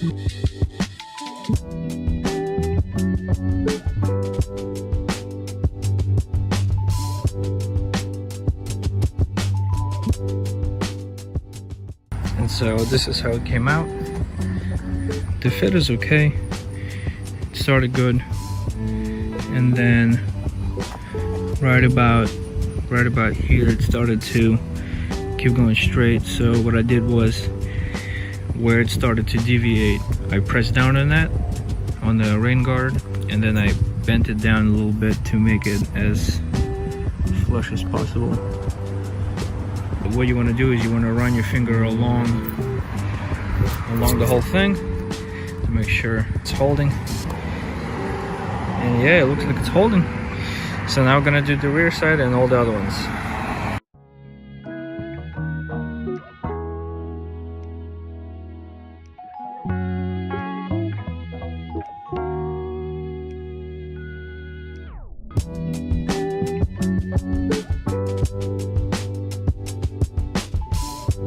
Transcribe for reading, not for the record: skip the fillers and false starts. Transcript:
And so this is how it came out. The fit is okay. It started good, and then right about here it started to keep going straight. So what I did was, where it started to deviate, I pressed down on that, on the rain guard, and then I bent it down a little bit to make it as flush as possible. But what you want to do is you want to run your finger along the whole thing to make sure it's holding. And yeah, it looks like it's holding. So now we're gonna do the rear side and all the other ones.